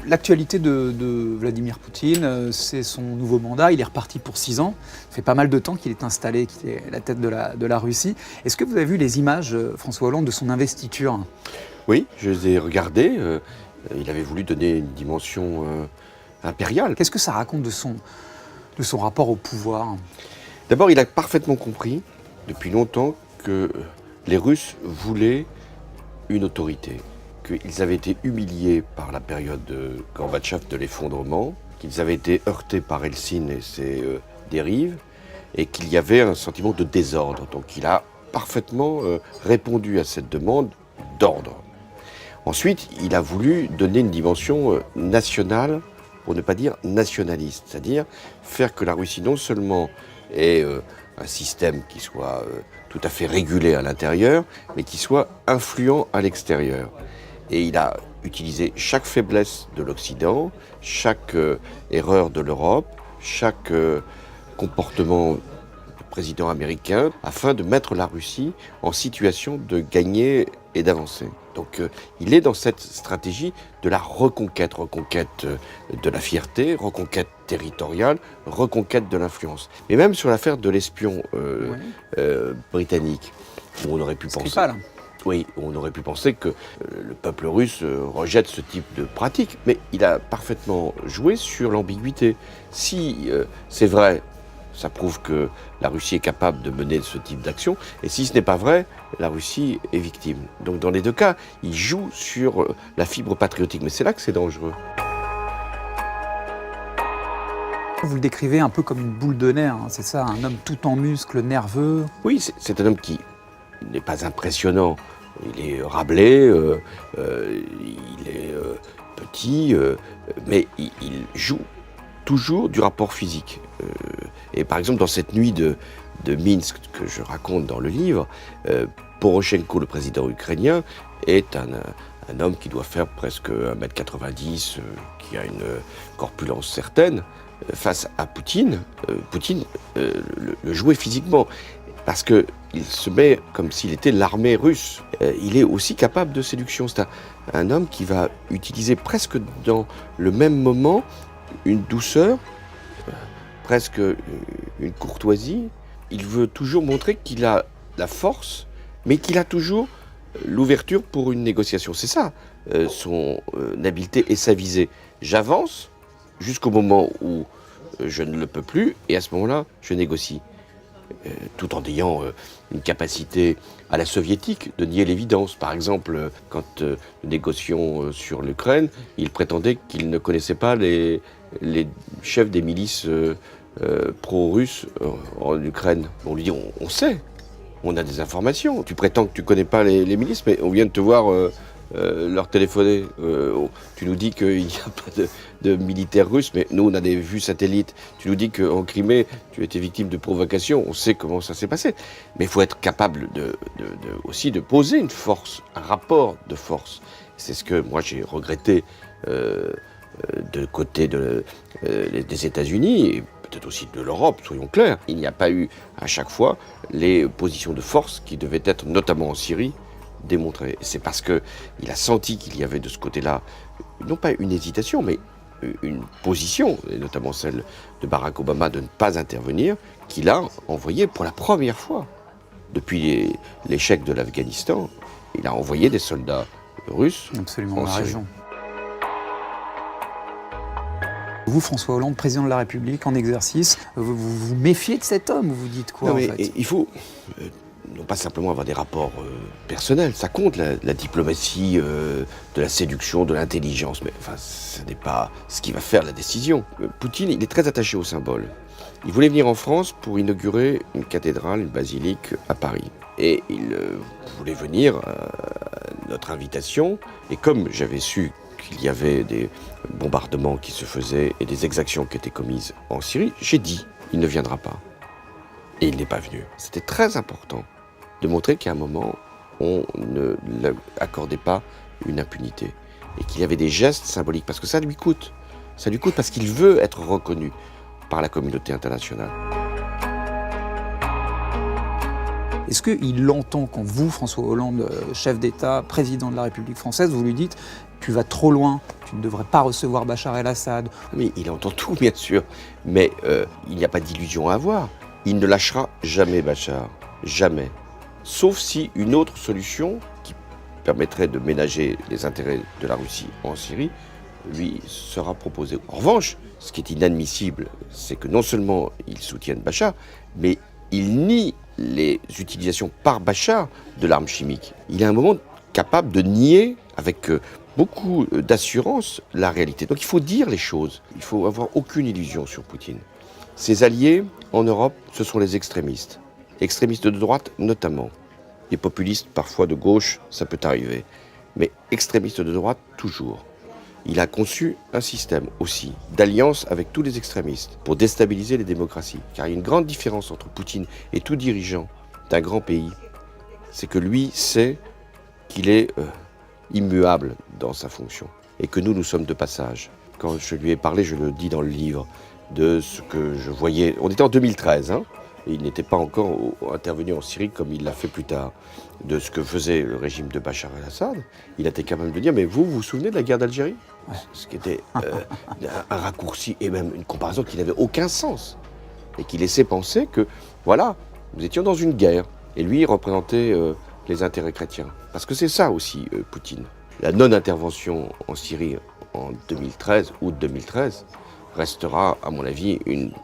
L'actualité de Vladimir Poutine, c'est son nouveau mandat. Il est reparti pour 6 ans. Ça fait pas mal de temps qu'il est installé, qu'il est à la tête de la Russie. Est-ce que vous avez vu les images, François Hollande, de son investiture ? Oui, je les ai regardées. Il avait voulu donner une dimension impériale. Qu'est-ce que ça raconte de son rapport au pouvoir ? D'abord, il a parfaitement compris, depuis longtemps, que les Russes voulaient une autorité. Qu'ils avaient été humiliés par la période de Gorbatchev de l'effondrement, qu'ils avaient été heurtés par Helsinki et ses dérives, et qu'il y avait un sentiment de désordre. Donc il a parfaitement répondu à cette demande d'ordre. Ensuite, il a voulu donner une dimension nationale, pour ne pas dire nationaliste, c'est-à-dire faire que la Russie non seulement ait un système qui soit tout à fait régulé à l'intérieur, mais qui soit influent à l'extérieur. Et il a utilisé chaque faiblesse de l'Occident, chaque erreur de l'Europe, chaque comportement du président américain, afin de mettre la Russie en situation de gagner et d'avancer. Donc il est dans cette stratégie de la reconquête de la fierté, reconquête territoriale, reconquête de l'influence. Et même sur l'affaire de l'espion britannique, où on aurait pu penser... Oui, on aurait pu penser que le peuple russe rejette ce type de pratique, mais il a parfaitement joué sur l'ambiguïté. Si c'est vrai, ça prouve que la Russie est capable de mener ce type d'action, et si ce n'est pas vrai, la Russie est victime. Donc dans les deux cas, il joue sur la fibre patriotique, mais c'est là que c'est dangereux. Vous le décrivez un peu comme une boule de nerfs, hein, c'est ça, un homme tout en muscles, nerveux. Oui, c'est un homme qui n'est pas impressionnant. Il est Rabelais, il est petit, mais il joue toujours du rapport physique. Et par exemple, dans cette nuit de Minsk que je raconte dans le livre, Poroshenko, le président ukrainien, est un homme qui doit faire presque 1m90, qui a une corpulence certaine. Face à Poutine, Poutine le jouait physiquement. Parce qu'il se met comme s'il était l'armée russe. Il est aussi capable de séduction. C'est un homme qui va utiliser presque dans le même moment une douceur, presque une courtoisie. Il veut toujours montrer qu'il a la force, mais qu'il a toujours l'ouverture pour une négociation. C'est ça, son habileté et sa visée. J'avance jusqu'au moment où je ne le peux plus, et à ce moment-là, je négocie. Tout en ayant une capacité à la soviétique de nier l'évidence. Par exemple, quand nous négocions sur l'Ukraine, il prétendait qu'il ne connaissait pas les chefs des milices pro-russes en Ukraine. On lui dit, on sait, on a des informations. Tu prétends que tu ne connais pas les milices, mais on vient de te voir leur téléphoner. Tu nous dis qu'il n'y a pas de militaires russes, mais nous on a des vues satellites. Tu nous dis qu'en Crimée, tu étais victime de provocation. On sait comment ça s'est passé. Mais il faut être capable aussi de poser une force, un rapport de force. C'est ce que moi j'ai regretté de côté des États-Unis et peut-être aussi de l'Europe, soyons clairs. Il n'y a pas eu à chaque fois les positions de force qui devaient être, notamment en Syrie, démontrées. C'est parce qu'il a senti qu'il y avait de ce côté-là, non pas une hésitation, mais une position, et notamment celle de Barack Obama de ne pas intervenir, qu'il a envoyé pour la première fois. Depuis l'échec de l'Afghanistan, il a envoyé des soldats russes absolument en la Syrie. région. Vous, François Hollande, président de la République, en exercice, vous vous méfiez de cet homme, vous vous dites quoi, Non, mais en fait ? il faut non pas simplement avoir des rapports personnels, ça compte, la diplomatie, de la séduction, de l'intelligence, mais enfin, ce n'est pas ce qui va faire la décision. Poutine, il est très attaché au symbole. Il voulait venir en France pour inaugurer une cathédrale, une basilique à Paris. Et il voulait venir à notre invitation, et comme j'avais su qu'il y avait des bombardements qui se faisaient et des exactions qui étaient commises en Syrie, j'ai dit, il ne viendra pas. Et il n'est pas venu. C'était très important de montrer qu'à un moment, on ne lui accordait pas une impunité. Et qu'il y avait des gestes symboliques, parce que ça lui coûte. Ça lui coûte parce qu'il veut être reconnu par la communauté internationale. Est-ce qu'il l'entend quand vous, François Hollande, chef d'État, président de la République française, vous lui dites tu vas trop loin, tu ne devrais pas recevoir Bachar el-Assad. Mais il entend tout, bien sûr. Mais il n'y a pas d'illusion à avoir. Il ne lâchera jamais Bachar. Jamais. Sauf si une autre solution qui permettrait de ménager les intérêts de la Russie en Syrie lui sera proposée. En revanche, ce qui est inadmissible, c'est que non seulement il soutienne Bachar, mais il nie les utilisations par Bachar de l'arme chimique. Il est à un moment capable de nier avec beaucoup d'assurance la réalité. Donc il faut dire les choses. Il ne faut avoir aucune illusion sur Poutine. Ses alliés en Europe, ce sont les extrémistes. Extrémistes de droite notamment. Les populistes parfois de gauche, ça peut arriver. Mais extrémistes de droite, toujours. Il a conçu un système aussi d'alliance avec tous les extrémistes pour déstabiliser les démocraties. Car il y a une grande différence entre Poutine et tout dirigeant d'un grand pays. C'est que lui sait qu'il est immuable dans sa fonction et que nous sommes de passage. Quand je lui ai parlé, je le dis dans le livre, de ce que je voyais. On était en 2013, hein, et il n'était pas encore intervenu en Syrie comme il l'a fait plus tard. De ce que faisait le régime de Bachar el-Assad, il était capable de dire, mais vous vous souvenez de la guerre d'Algérie ? Ce qui était un raccourci et même une comparaison qui n'avait aucun sens et qui laissait penser que, voilà, nous étions dans une guerre et lui il représentait les intérêts chrétiens. Parce que c'est ça aussi, Poutine. La non-intervention en Syrie en 2013, août 2013, restera, à mon avis,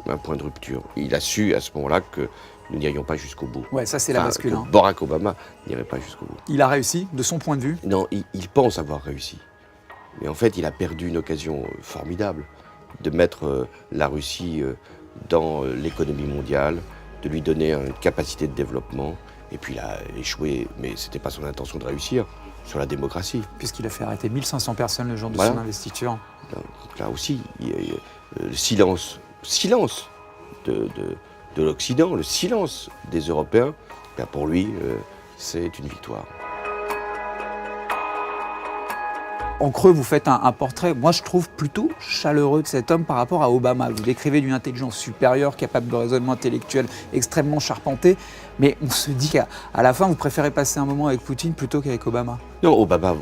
un point de rupture. Il a su à ce moment-là que nous n'irions pas jusqu'au bout. Ouais, ça c'est la bascule. Que Barack Obama n'irait pas jusqu'au bout. Il a réussi, de son point de vue ? Non, il pense avoir réussi. Mais en fait, il a perdu une occasion formidable de mettre la Russie dans l'économie mondiale, de lui donner une capacité de développement. Et puis il a échoué, mais ce n'était pas son intention de réussir, sur la démocratie. Puisqu'il a fait arrêter 1500 personnes le jour de son investiture. Donc là aussi, le silence de l'Occident, le silence des Européens, pour lui, c'est une victoire. En creux, vous faites un portrait, moi je trouve plutôt chaleureux de cet homme par rapport à Obama. Vous décrivez d'une intelligence supérieure, capable de raisonnement intellectuel, extrêmement charpenté. Mais on se dit qu'à la fin, vous préférez passer un moment avec Poutine plutôt qu'avec Obama. Non, Obama,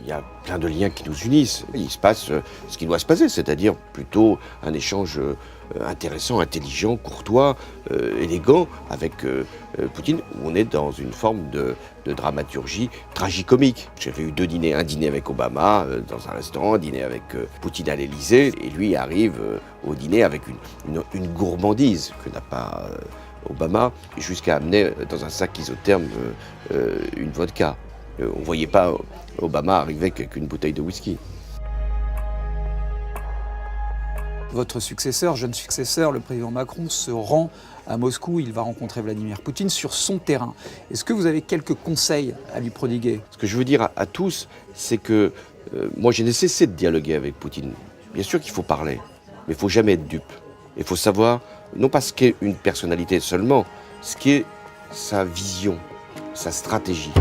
il y a plein de liens qui nous unissent. Il se passe ce qui doit se passer, c'est-à-dire plutôt un échange intéressant, intelligent, courtois, élégant avec Poutine, où on est dans une forme de dramaturgie tragicomique. J'avais eu un dîner avec Obama dans un restaurant, un dîner avec Poutine à l'Élysée, et lui arrive au dîner avec une gourmandise que n'a pas Obama, jusqu'à amener dans un sac isotherme une vodka. On ne voyait pas Obama arriver avec une bouteille de whisky. Votre successeur, jeune successeur, le président Macron, se rend à Moscou. Il va rencontrer Vladimir Poutine sur son terrain. Est-ce que vous avez quelques conseils à lui prodiguer ? Ce que je veux dire à tous, c'est que moi, je n'ai cessé de dialoguer avec Poutine. Bien sûr qu'il faut parler, mais il ne faut jamais être dupe. Il faut savoir, non pas ce qu'est une personnalité seulement, ce qu'est sa vision, sa stratégie.